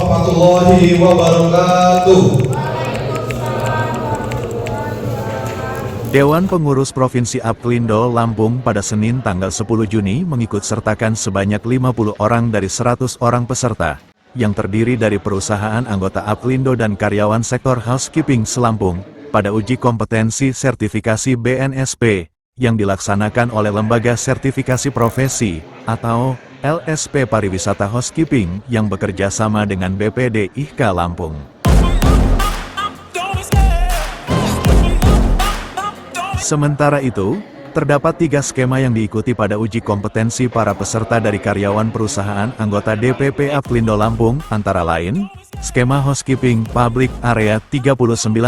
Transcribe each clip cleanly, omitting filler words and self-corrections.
warahmatullahi wabarakatuh. Dewan Pengurus Provinsi Aplindo Lampung pada Senin tanggal 10 Juni mengikut sertakan sebanyak 50 orang dari 100 orang peserta, yang terdiri dari perusahaan anggota Aplindo dan karyawan sektor housekeeping selampung, pada uji kompetensi sertifikasi BNSP, yang dilaksanakan oleh Lembaga Sertifikasi Profesi, atau LSP Pariwisata Housekeeping yang bekerja sama dengan BPD IHK Lampung. Sementara itu, terdapat 3 skema yang diikuti pada uji kompetensi para peserta dari karyawan perusahaan anggota DPP Aplindo Lampung, antara lain, skema housekeeping public area 39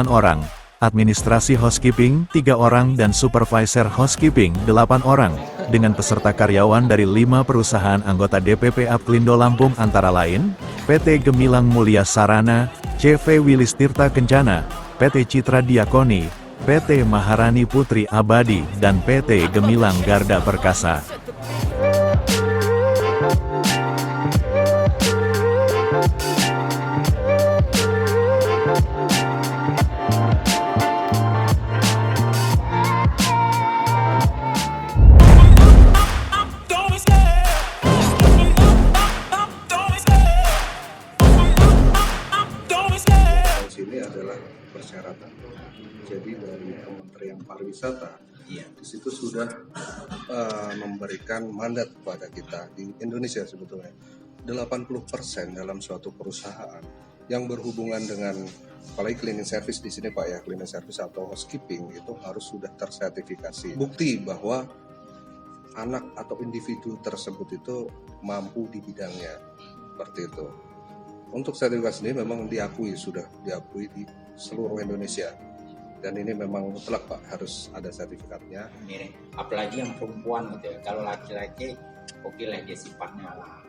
orang, administrasi housekeeping 3 orang dan supervisor housekeeping 8 orang, dengan peserta karyawan dari 5 perusahaan anggota DPP Aplindo Lampung antara lain, PT Gemilang Mulia Sarana, CV Wilis Tirta Kencana, PT Citra Diakoni, PT Maharani Putri Abadi, dan PT Gemilang Garda Perkasa. Ini adalah persyaratan. Jadi dari Kementerian Pariwisata, di situ sudah memberikan mandat kepada kita di Indonesia sebetulnya 80% dalam suatu perusahaan yang berhubungan dengan apalagi cleaning service di sini Pak ya, cleaning service atau housekeeping itu harus sudah tersertifikasi. Bukti bahwa anak atau individu tersebut itu mampu di bidangnya, seperti itu. Untuk sertifikasi ini memang sudah diakui di seluruh Indonesia. Dan ini memang mutlak Pak, harus ada sertifikatnya. Apalagi yang perempuan gitu ya. Kalau laki-laki oke lah dia sifatnya lah.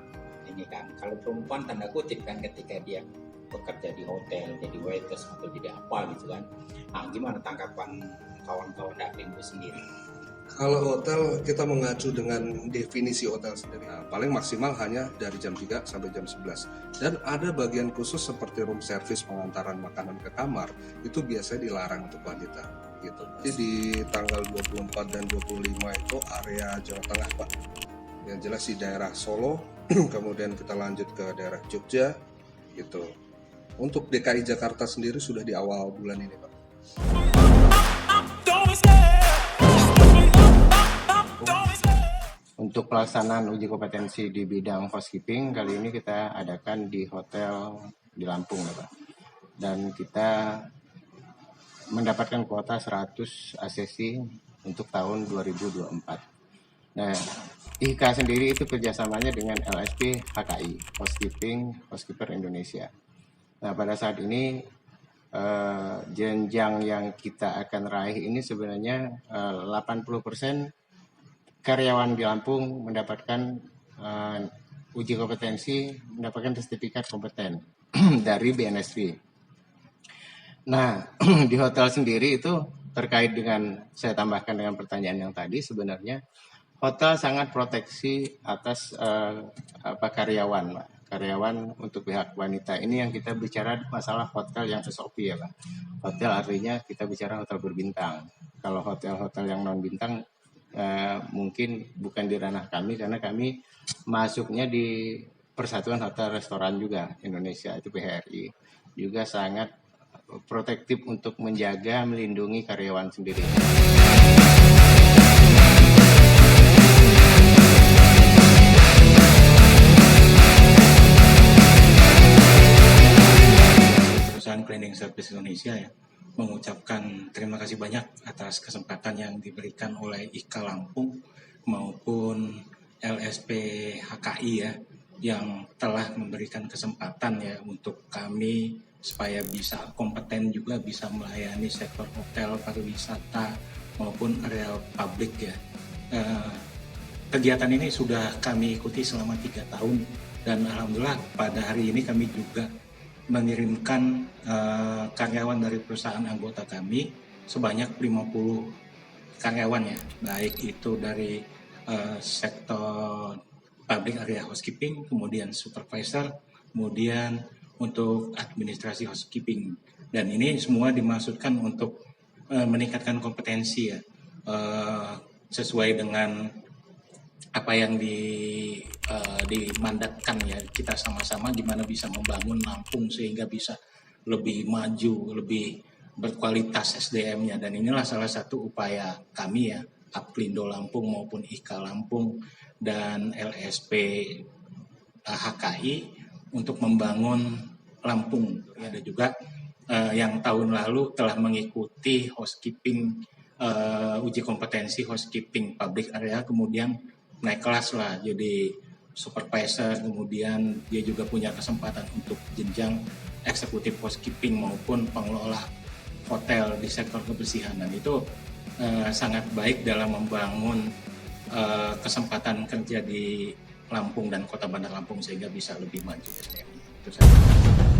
Ini kan, kalau perempuan tanda kutip kan ketika dia bekerja di hotel, jadi waitress atau jadi apa gitu kan. Nah, gimana tanggapan kawan-kawan dari itu sendiri? Kalau hotel kita mengacu dengan definisi hotel sendiri. Nah, paling maksimal hanya dari jam 3 sampai jam 11. Dan ada bagian khusus seperti room service pengantaran makanan ke kamar, itu biasanya dilarang untuk wanita gitu. Jadi di tanggal 24 dan 25 itu area Jawa Tengah Pak. Yang jelas di daerah Solo, kemudian kita lanjut ke daerah Jogja gitu. Untuk DKI Jakarta sendiri sudah di awal bulan ini Pak. Untuk pelaksanaan uji kompetensi di bidang housekeeping kali ini kita adakan di hotel di Lampung, Pak. Dan kita mendapatkan kuota 100 ACC untuk tahun 2024. Nah, IHK sendiri itu kerjasamanya dengan LSP HKI, Housekeeper Indonesia. Nah, pada saat ini jenjang yang kita akan raih ini sebenarnya 80% karyawan di Lampung mendapatkan uji kompetensi, mendapatkan sertifikat kompeten dari BNSP. Nah, di hotel sendiri itu terkait dengan, saya tambahkan dengan pertanyaan yang tadi, sebenarnya hotel sangat proteksi atas karyawan, Pak. Karyawan untuk pihak wanita. Ini yang kita bicara masalah hotel yang SOP ya, Pak. Hotel artinya kita bicara hotel berbintang. Kalau hotel-hotel yang non-bintang, mungkin bukan di ranah kami karena kami masuknya di Persatuan Hotel Restoran juga Indonesia, itu PHRI, juga sangat protektif untuk menjaga melindungi karyawan sendiri. Perusahaan Cleaning Service Indonesia ya mengucapkan terima kasih banyak atas kesempatan yang diberikan oleh IHK Lampung maupun LSP HKI ya, yang telah memberikan kesempatan ya untuk kami supaya bisa kompeten juga bisa melayani sektor hotel, pariwisata maupun area publik ya. Kegiatan ini sudah kami ikuti selama 3 tahun dan alhamdulillah pada hari ini kami juga mengirimkan karyawan dari perusahaan anggota kami sebanyak 50 karyawan ya, baik itu dari sektor public area housekeeping, kemudian supervisor, kemudian untuk administrasi housekeeping. Dan ini semua dimaksudkan untuk meningkatkan kompetensi ya, sesuai dengan apa yang dimandatkan ya, kita sama-sama gimana bisa membangun Lampung sehingga bisa lebih maju, lebih berkualitas SDM-nya. Dan inilah salah satu upaya kami ya, Aplindo Lampung maupun IKA Lampung dan LSP HKI untuk membangun Lampung. Ada juga yang tahun lalu telah mengikuti housekeeping, uji kompetensi housekeeping public area, kemudian naik kelas lah jadi supervisor, kemudian dia juga punya kesempatan untuk jenjang eksekutif housekeeping maupun pengelola hotel di sektor kebersihan. Dan itu sangat baik dalam membangun kesempatan kerja di Lampung dan Kota Bandar Lampung sehingga bisa lebih maju. Itu saja.